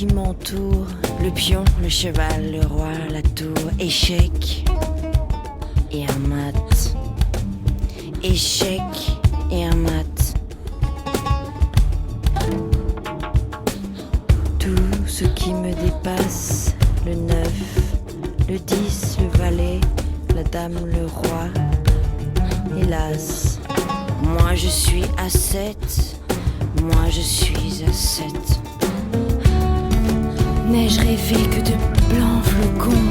qui m'entoure, le pion, le cheval, le roi, la tour, échec et un mat. Échec et un mat. Tout ce qui me dépasse, le 9, le 10, le valet, la dame, le roi. Hélas, moi je suis à 7, moi je suis à 7. N'ai-je rêvé que de blancs flocons?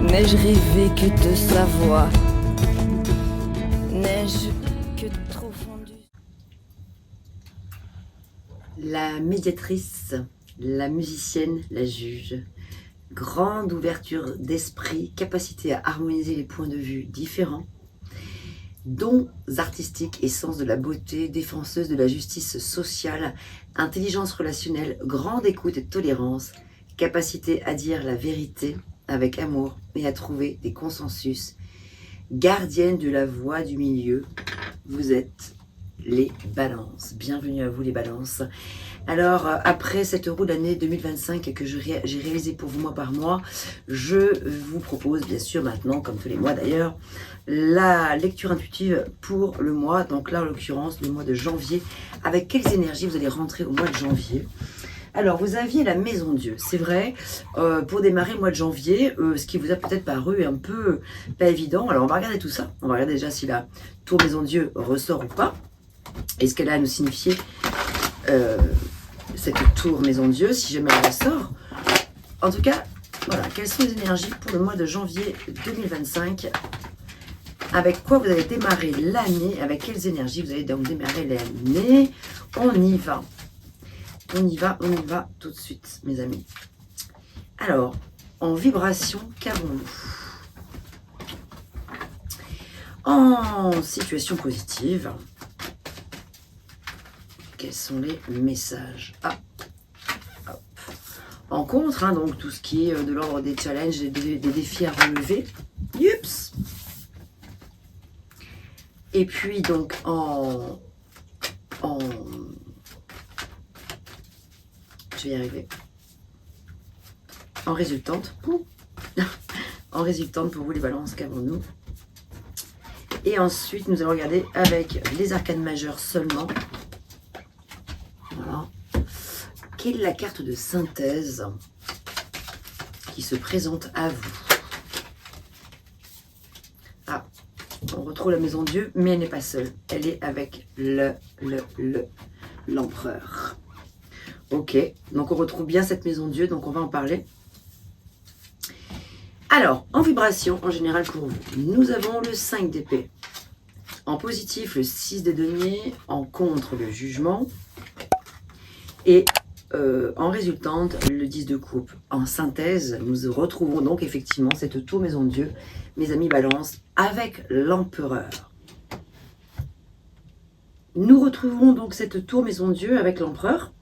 N'ai-je rêvé que de sa voix? N'ai-je que trop fondu? La médiatrice, la musicienne, la juge. Grande ouverture d'esprit, capacité à harmoniser les points de vue différents. Dons artistiques et sens de la beauté, défenseuse de la justice sociale, intelligence relationnelle, grande écoute et tolérance, capacité à dire la vérité avec amour et à trouver des consensus, gardienne de la voie du milieu, vous êtes les balances. Bienvenue à vous les balances. Alors, après cette roue d'année 2025 que j'ai réalisée pour vous mois par mois, je vous propose bien sûr maintenant, comme tous les mois d'ailleurs, la lecture intuitive pour le mois, donc là en l'occurrence le mois de janvier. Avec quelles énergies vous allez rentrer au mois de janvier? Alors, vous aviez la Maison Dieu, c'est vrai, pour démarrer le mois de janvier, ce qui vous a peut-être paru un peu pas évident. Alors, on va regarder tout ça. On va regarder déjà si la tour Maison Dieu ressort ou pas. Et ce qu'elle a à nous signifier, cette tour Maison Dieu, si jamais elle ressort. En tout cas, voilà, quelles sont les énergies pour le mois de janvier 2025? Avec quoi vous allez démarrer l'année? Avec quelles énergies vous allez donc démarrer l'année? On y va. On y va tout de suite, mes amis. Alors, en vibration, qu'avons-nous? En situation positive, quels sont les messages? Hop. En contre, hein, donc tout ce qui est de l'ordre des challenges et des défis à relever. Yups. Et puis donc je vais y arriver. En résultante. En résultante pour vous les balances, qu'avons-nous? Et ensuite, nous allons regarder avec les arcanes majeures seulement. Voilà. Quelle est la carte de synthèse qui se présente à vous? Ah, on retrouve la Maison Dieu, mais elle n'est pas seule. Elle est avec l'empereur. Ok, donc on retrouve bien cette Maison Dieu, donc on va en parler. Alors, en vibration, en général pour vous, nous avons le 5 d'épée. En positif, le 6 de denier. En contre, le jugement. Et en résultante, le 10 de coupe. En synthèse, nous retrouvons donc effectivement cette tour Maison Dieu, mes amis balance, avec l'empereur. Nous retrouvons donc cette tour Maison Dieu avec l'empereur.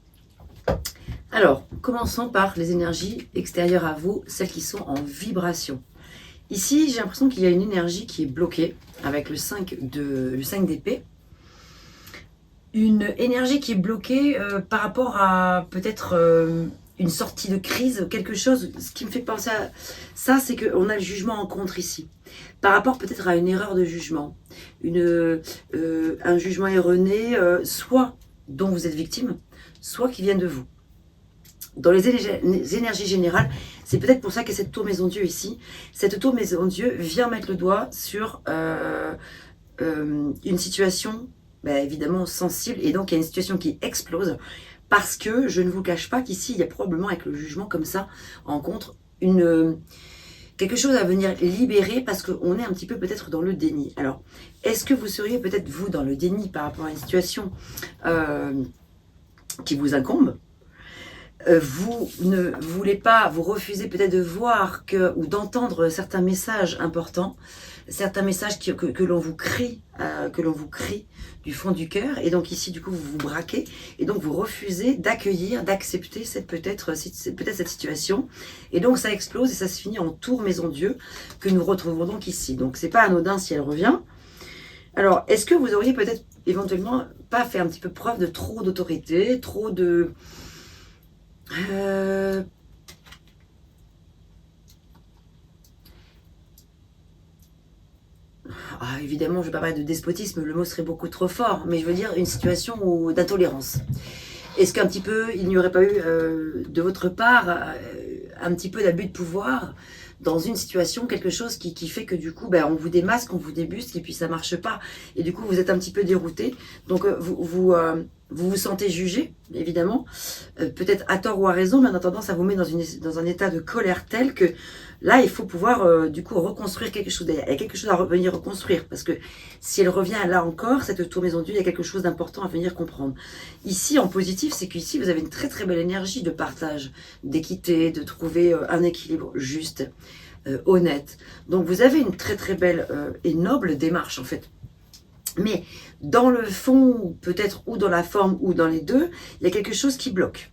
Alors, commençons par les énergies extérieures à vous, celles qui sont en vibration. Ici, j'ai l'impression qu'il y a une énergie qui est bloquée avec le 5 d'épée. Une énergie qui est bloquée par rapport à peut-être une sortie de crise, quelque chose. Ce qui me fait penser à ça, c'est qu'on a le jugement en contre ici. Par rapport peut-être à une erreur de jugement, un jugement erroné, soit dont vous êtes victime, soit qui vient de vous. Dans les énergies générales, c'est peut-être pour ça qu'il y a cette tour Maison Dieu ici. Cette tour Maison Dieu vient mettre le doigt sur une situation évidemment sensible, et donc il y a une situation qui explose parce que je ne vous cache pas qu'ici il y a probablement avec le jugement comme ça en contre quelque chose à venir libérer parce qu'on est un petit peu peut-être dans le déni. Alors, est-ce que vous seriez peut-être vous dans le déni par rapport à une situation qui vous incombe? Vous ne voulez pas, vous refusez peut-être de voir ou d'entendre certains messages importants, certains messages que l'on vous crie, du fond du cœur, et donc ici du coup vous vous braquez, et donc vous refusez d'accueillir, d'accepter peut-être cette situation, et donc ça explose et ça se finit en tour Maison Dieu que nous retrouvons donc ici. Donc c'est pas anodin si elle revient. Alors est-ce que vous auriez peut-être éventuellement pas fait un petit peu preuve de trop d'autorité, trop de Évidemment, je ne vais pas parler de despotisme, le mot serait beaucoup trop fort, mais je veux dire une situation d'intolérance. Est-ce qu'un petit peu, il n'y aurait pas eu de votre part un petit peu d'abus de pouvoir dans une situation, quelque chose qui fait que du coup, on vous démasque, on vous débusque et puis ça marche pas. Et du coup, vous êtes un petit peu dérouté. Donc, vous sentez jugé, évidemment, peut-être à tort ou à raison, mais en attendant, ça vous met dans un état de colère tel que là, il faut pouvoir du coup reconstruire quelque chose. Il y a quelque chose à venir reconstruire parce que si elle revient là encore, cette tour maison Dieu, il y a quelque chose d'important à venir comprendre. Ici, en positif, c'est qu'ici, vous avez une très très belle énergie de partage, d'équité, de trouver un équilibre juste, honnête. Donc, vous avez une très très belle et noble démarche en fait. Mais dans le fond, peut-être, ou dans la forme, ou dans les deux, il y a quelque chose qui bloque.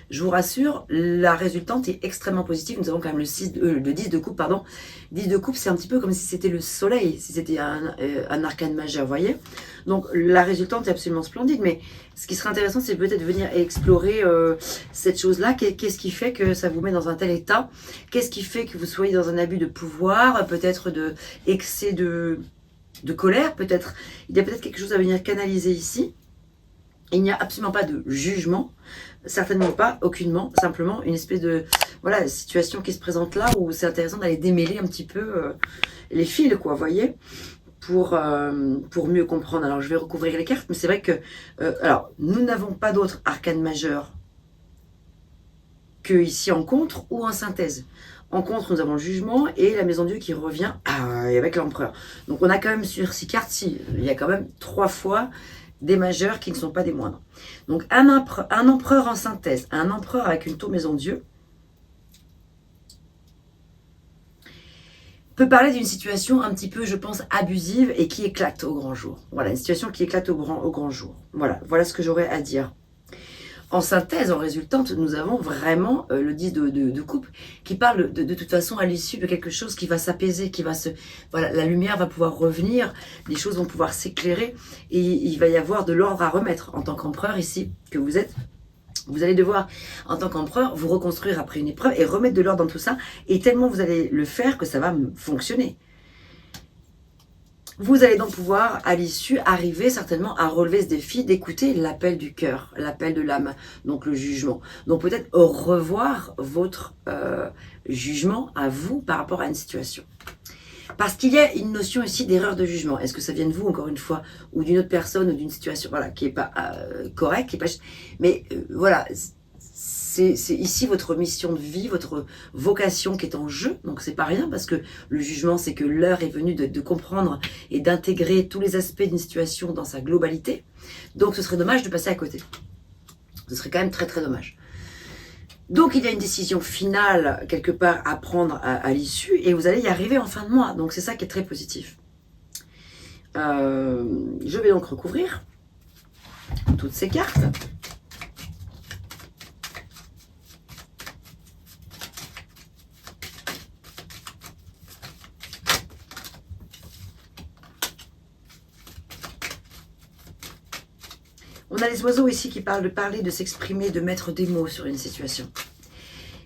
Je vous rassure, la résultante est extrêmement positive. Nous avons quand même le 10 de coupe, pardon. 10 de coupe, c'est un petit peu comme si c'était le soleil, si c'était un arcane majeur, vous voyez. Donc la résultante est absolument splendide, mais ce qui serait intéressant, c'est peut-être venir explorer cette chose-là. Qu'est-ce qui fait que ça vous met dans un tel état? Qu'est-ce qui fait que vous soyez dans un abus de pouvoir, peut-être de excès de colère, peut-être? Il y a peut-être quelque chose à venir canaliser ici. Il n'y a absolument pas de jugement, certainement pas, aucunement, simplement une espèce de situation qui se présente là où c'est intéressant d'aller démêler un petit peu les fils, quoi, vous voyez, pour mieux comprendre. Alors je vais recouvrir les cartes, mais c'est vrai que alors nous n'avons pas d'autres arcanes majeures que ici en contre ou en synthèse. En contre, nous avons le jugement et la maison Dieu qui revient avec l'empereur. Donc on a quand même sur 6 cartes, il y a quand même 3 fois des majeurs qui ne sont pas des moindres. Donc un empereur en synthèse, un empereur avec une tour maison Dieu, peut parler d'une situation un petit peu, je pense, abusive et qui éclate au grand jour. Voilà, une situation qui éclate au grand jour. Voilà ce que j'aurais à dire. En synthèse, en résultante, nous avons vraiment le 10 de coupe qui parle de toute façon à l'issue de quelque chose qui va s'apaiser, qui va se... Voilà, la lumière va pouvoir revenir, les choses vont pouvoir s'éclairer et il va y avoir de l'ordre à remettre. En tant qu'empereur ici, que vous êtes, vous allez devoir, en tant qu'empereur, vous reconstruire après une épreuve et remettre de l'ordre dans tout ça. Et tellement vous allez le faire que ça va fonctionner. Vous allez donc pouvoir, à l'issue, arriver certainement à relever ce défi d'écouter l'appel du cœur, l'appel de l'âme, donc le jugement. Donc peut-être revoir votre jugement à vous par rapport à une situation. Parce qu'il y a une notion ici d'erreur de jugement. Est-ce que ça vient de vous, encore une fois, ou d'une autre personne, ou d'une situation qui n'est pas correcte, qui est pas... Mais voilà... C'est ici votre mission de vie, votre vocation qui est en jeu. Donc c'est pas rien parce que le jugement, c'est que l'heure est venue de comprendre et d'intégrer tous les aspects d'une situation dans sa globalité. Donc ce serait dommage de passer à côté. Ce serait quand même très très dommage. Donc il y a une décision finale quelque part à prendre à l'issue et vous allez y arriver en fin de mois. Donc c'est ça qui est très positif. Je vais donc recouvrir toutes ces cartes. On a les oiseaux ici qui parlent de parler, de s'exprimer, de mettre des mots sur une situation.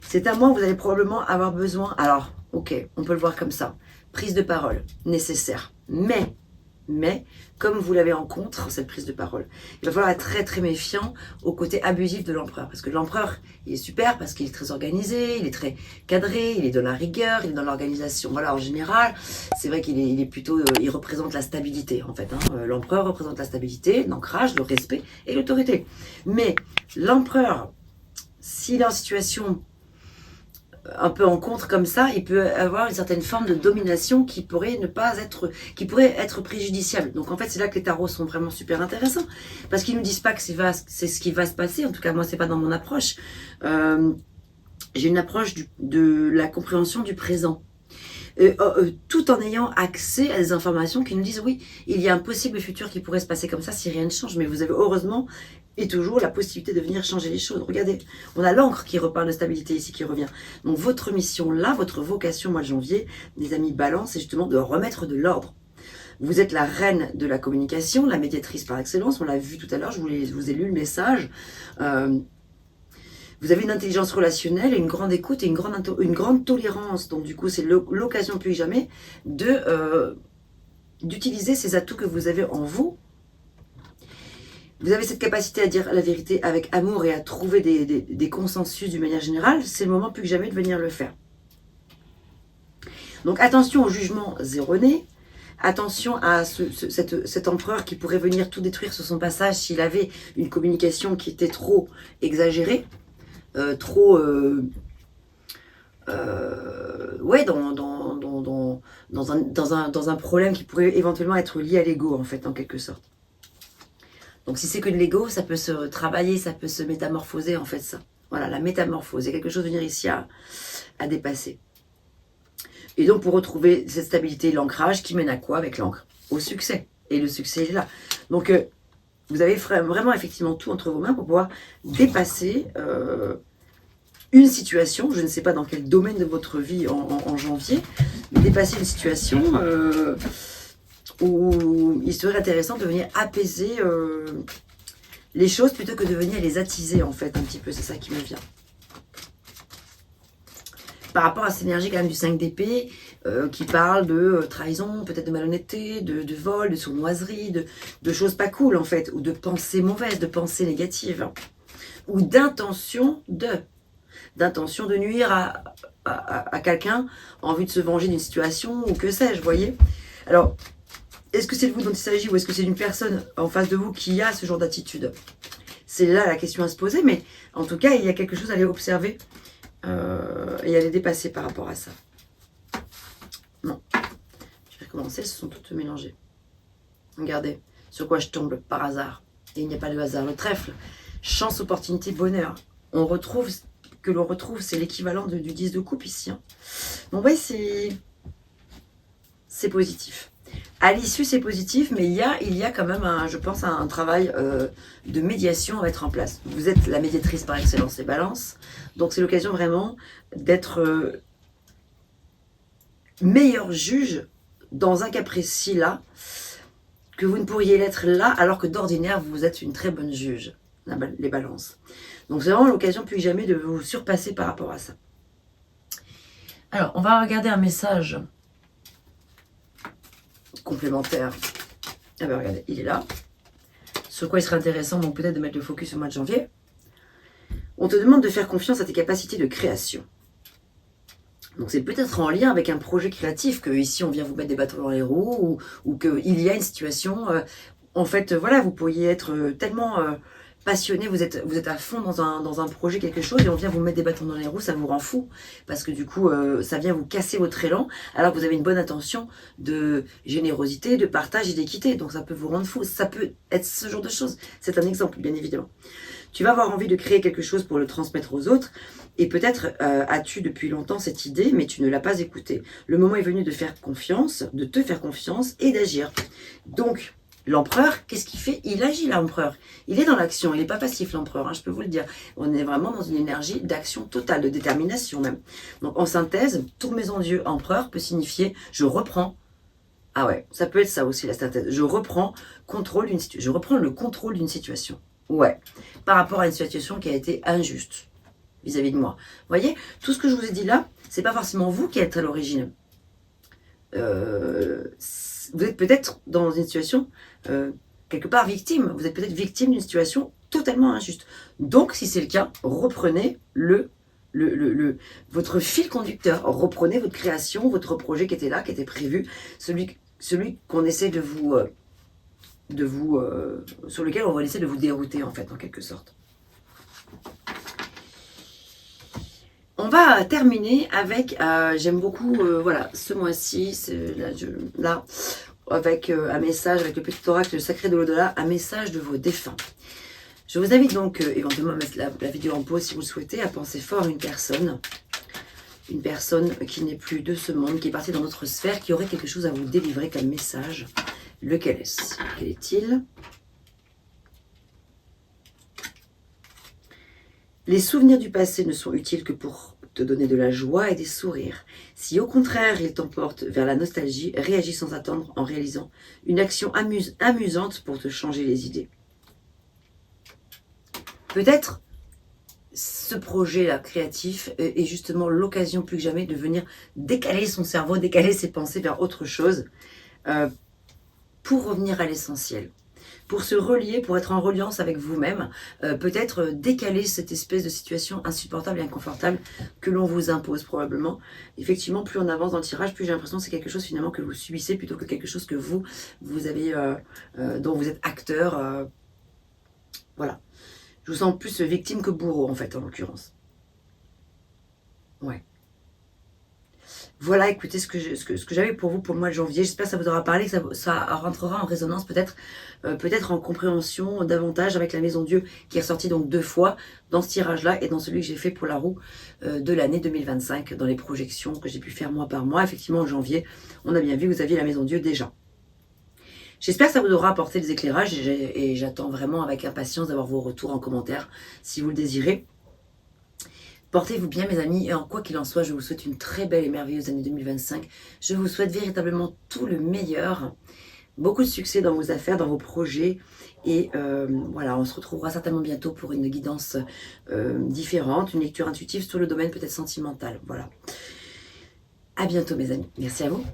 C'est un mois où vous allez probablement avoir besoin, alors, ok, on peut le voir comme ça, prise de parole, nécessaire. Mais, comme vous l'avez en contre, cette prise de parole, il va falloir être très très méfiant au côté abusif de l'empereur. Parce que l'empereur, il est super parce qu'il est très organisé, il est très cadré, il est dans la rigueur, il est dans l'organisation. Voilà, en général, c'est vrai qu'il est plutôt, il représente la stabilité en fait. L'empereur représente la stabilité, l'ancrage, le respect et l'autorité. Mais l'empereur, s'il est en situation un peu en contre comme ça, il peut avoir une certaine forme de domination qui pourrait être préjudiciable. Donc en fait, c'est là que les tarots sont vraiment super intéressants, parce qu'ils nous disent pas que c'est ce qui va se passer. En tout cas, moi, c'est pas dans mon approche. J'ai une approche de la compréhension du présent. Tout en ayant accès à des informations qui nous disent oui, il y a un possible futur qui pourrait se passer comme ça si rien ne change, mais vous avez heureusement et toujours la possibilité de venir changer les choses. Regardez, on a l'encre qui reparle de stabilité ici, qui revient. Donc votre mission là, votre vocation mois de janvier, les amis balance, c'est justement de remettre de l'ordre. Vous êtes la reine de la communication, la médiatrice par excellence, on l'a vu tout à l'heure, je vous ai lu le message. Vous avez une intelligence relationnelle, une grande écoute et une grande tolérance. Donc du coup, c'est l'occasion plus que jamais d'utiliser ces atouts que vous avez en vous. Vous avez cette capacité à dire la vérité avec amour et à trouver des consensus d'une manière générale. C'est le moment plus que jamais de venir le faire. Donc attention au jugement erroné. Attention à cet empereur qui pourrait venir tout détruire sur son passage s'il avait une communication qui était trop exagérée. Ouais, dans un problème qui pourrait éventuellement être lié à l'ego, en fait, en quelque sorte. Donc si c'est que de l'ego, ça peut se travailler, ça peut se métamorphoser, en fait, ça. Voilà, la métamorphose, il y a quelque chose à venir ici à dépasser. Et donc pour retrouver cette stabilité, l'ancrage qui mène à quoi avec l'encre? Au succès. Et le succès est là. Donc vous avez vraiment effectivement tout entre vos mains pour pouvoir dépasser une situation, je ne sais pas dans quel domaine de votre vie en janvier, mais dépasser une situation où il serait intéressant de venir apaiser les choses plutôt que de venir les attiser en fait un petit peu, c'est ça qui me vient. Par rapport à cette énergie quand même du 5 d'épée qui parle de trahison, peut-être de malhonnêteté, de vol, de sournoiserie, de choses pas cool en fait, ou de pensées mauvaises, de pensées négatives, ou d'intention de nuire à quelqu'un en vue de se venger d'une situation ou que sais-je, voyez. Alors, est-ce que c'est de vous dont il s'agit ou est-ce que c'est d'une personne en face de vous qui a ce genre d'attitude? C'est là la question à se poser, mais en tout cas, il y a quelque chose à aller observer et à les dépasser par rapport à ça. Non. Je vais recommencer, elles se sont toutes mélangées. Regardez sur quoi je tombe par hasard. Et il n'y a pas de hasard. Le trèfle, chance, opportunité, bonheur. On retrouve, c'est l'équivalent du 10 de coupe ici. Hein. Donc ouais, c'est positif. À l'issue, c'est positif, mais il y a quand même, je pense, un travail de médiation à mettre en place. Vous êtes la médiatrice par excellence, les balances. Donc, c'est l'occasion vraiment d'être meilleur juge dans un cas précis là, que vous ne pourriez l'être là, alors que d'ordinaire, vous êtes une très bonne juge, les balances. Donc, c'est vraiment l'occasion plus que jamais de vous surpasser par rapport à ça. Alors, on va regarder un message complémentaire. Ah ben regardez, il est là. Sur quoi il serait intéressant, donc peut-être de mettre le focus au mois de janvier. On te demande de faire confiance à tes capacités de création. Donc c'est peut-être en lien avec un projet créatif que ici on vient vous mettre des bâtons dans les roues ou qu'il y a une situation. En fait, voilà, vous pourriez être tellement passionné, vous êtes à fond dans un projet, quelque chose, et on vient vous mettre des bâtons dans les roues, ça vous rend fou. Parce que du coup, ça vient vous casser votre élan, alors que vous avez une bonne intention de générosité, de partage et d'équité. Donc ça peut vous rendre fou. Ça peut être ce genre de choses. C'est un exemple, bien évidemment. Tu vas avoir envie de créer quelque chose pour le transmettre aux autres. Et peut-être as-tu depuis longtemps cette idée, mais tu ne l'as pas écoutée. Le moment est venu de faire confiance, de te faire confiance et d'agir. Donc, l'empereur, qu'est-ce qu'il fait? Il agit, l'empereur. Il est dans l'action, il n'est pas passif, l'empereur, hein, je peux vous le dire. On est vraiment dans une énergie d'action totale, de détermination même. Donc, en synthèse, tous mes endieux empereur peut signifier « je reprends ». Ah ouais, ça peut être ça aussi, la synthèse. Je reprends je reprends le contrôle d'une situation. Ouais, par rapport à une situation qui a été injuste vis-à-vis de moi. Vous voyez, tout ce que je vous ai dit là, c'est pas forcément vous qui êtes à l'origine. Vous êtes peut-être dans une situation quelque part victime. Vous êtes peut-être victime d'une situation totalement injuste. Donc, si c'est le cas, reprenez votre fil conducteur. Reprenez votre création, votre projet qui était là, qui était prévu, celui qu'on essaie sur lequel on va essayer de vous dérouter en fait, en quelque sorte. On va terminer avec, j'aime beaucoup, voilà, ce mois-ci, là, avec un message, avec le petit oracle sacré de l'au-delà, un message de vos défunts. Je vous invite donc éventuellement à mettre la vidéo en pause si vous le souhaitez, à penser fort à une personne qui n'est plus de ce monde, qui est partie dans notre sphère, qui aurait quelque chose à vous délivrer comme message. Lequel est-ce? Quel est-il? Les souvenirs du passé ne sont utiles que pour te donner de la joie et des sourires. Si au contraire ils t'emportent vers la nostalgie, réagis sans attendre en réalisant une action amusante pour te changer les idées. Peut-être, ce projet-là créatif est justement l'occasion plus que jamais de venir décaler son cerveau, décaler ses pensées vers autre chose, pour revenir à l'essentiel, pour se relier, pour être en reliance avec vous-même, peut-être décaler cette espèce de situation insupportable et inconfortable que l'on vous impose probablement. Effectivement, plus on avance dans le tirage, plus j'ai l'impression que c'est quelque chose finalement que vous subissez plutôt que quelque chose que vous avez, dont vous êtes acteur. Voilà. Je vous sens plus victime que bourreau en fait, en l'occurrence. Ouais. Voilà, écoutez ce que j'avais pour vous pour le mois de janvier. J'espère que ça vous aura parlé, que ça rentrera en résonance peut-être en compréhension davantage avec la Maison Dieu qui est ressortie donc 2 fois dans ce tirage-là et dans celui que j'ai fait pour la roue de l'année 2025 dans les projections que j'ai pu faire mois par mois. Effectivement, en janvier, on a bien vu que vous aviez la Maison Dieu déjà. J'espère que ça vous aura apporté des éclairages et j'attends vraiment avec impatience d'avoir vos retours en commentaire si vous le désirez. Portez-vous bien mes amis et en quoi qu'il en soit, je vous souhaite une très belle et merveilleuse année 2025. Je vous souhaite véritablement tout le meilleur, beaucoup de succès dans vos affaires, dans vos projets et voilà, on se retrouvera certainement bientôt pour une guidance différente, une lecture intuitive sur le domaine peut-être sentimental. Voilà. À bientôt mes amis. Merci à vous.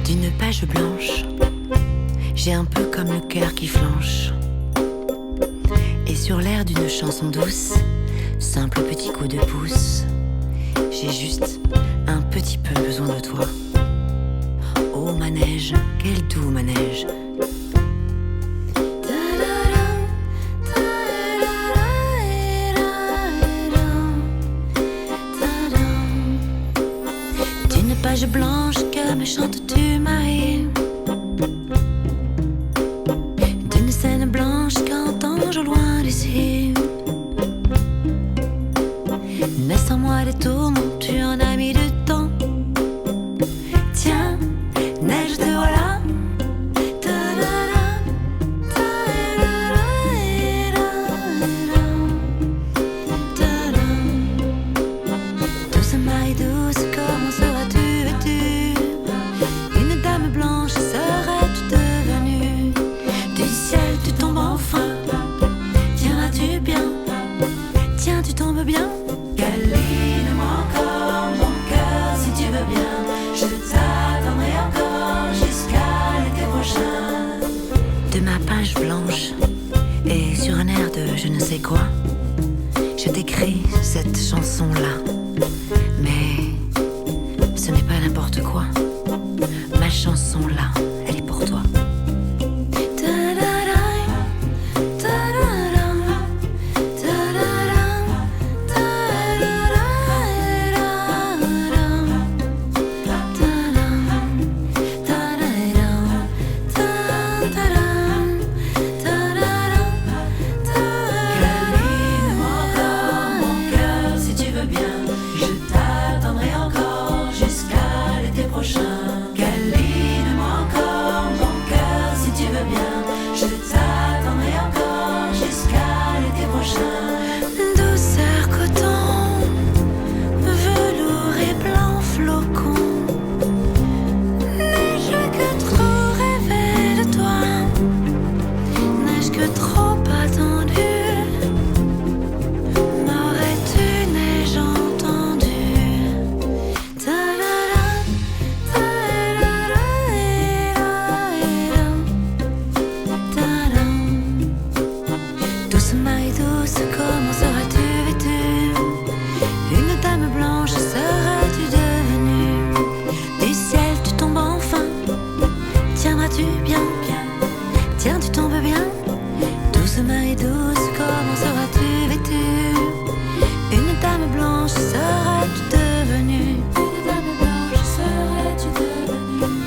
D'une page blanche, j'ai un peu comme le cœur qui flanche. Et sur l'air d'une chanson douce, simple petit coup de pouce, j'ai juste un petit peu besoin de toi. Oh manège, quel doux manège. D'une page blanche que me chantes-tu Marie, d'une scène blanche qu'entends-je au loin d'ici. Naissent en moi des tourments, tu en as mis du temps. Tiens, neige te voilà. Douce Marie douce, comment seras-tu vêtue? Une dame blanche serais-tu devenue? Du ciel tu tombes enfin, tiendras-tu bien? Tiens, tu tombes bien? Câline-moi encore mon cœur si tu veux bien. Je t'attendrai encore jusqu'à l'été prochain. De ma page blanche et sur un air de je ne sais quoi, je t'écris cette chanson-là. Mais ce n'est pas n'importe quoi. Ma chanson-là, elle est pour toi. Douceur coton, velours et blanc flocon, n'ai-je que trop rêvé de toi? N'ai-je que trop attendu? M'aurais-tu, n'ai-je entendu? Douce Marie douce, comment seras-tu vêtue? Une dame blanche seras-tu devenue? Du ciel tu tombes enfin, tiendras-tu bien? Tiens, tu tombes bien? Douce Marie douce, comment seras-tu vêtue? Une dame blanche seras-tu devenue? Une dame blanche serais-tu devenue?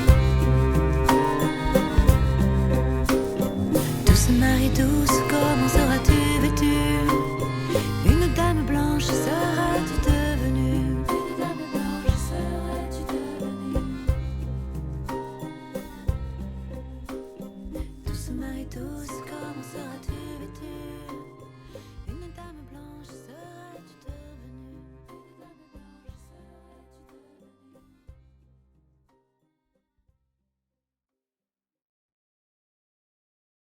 Douce Marie douce, comment seras-tu?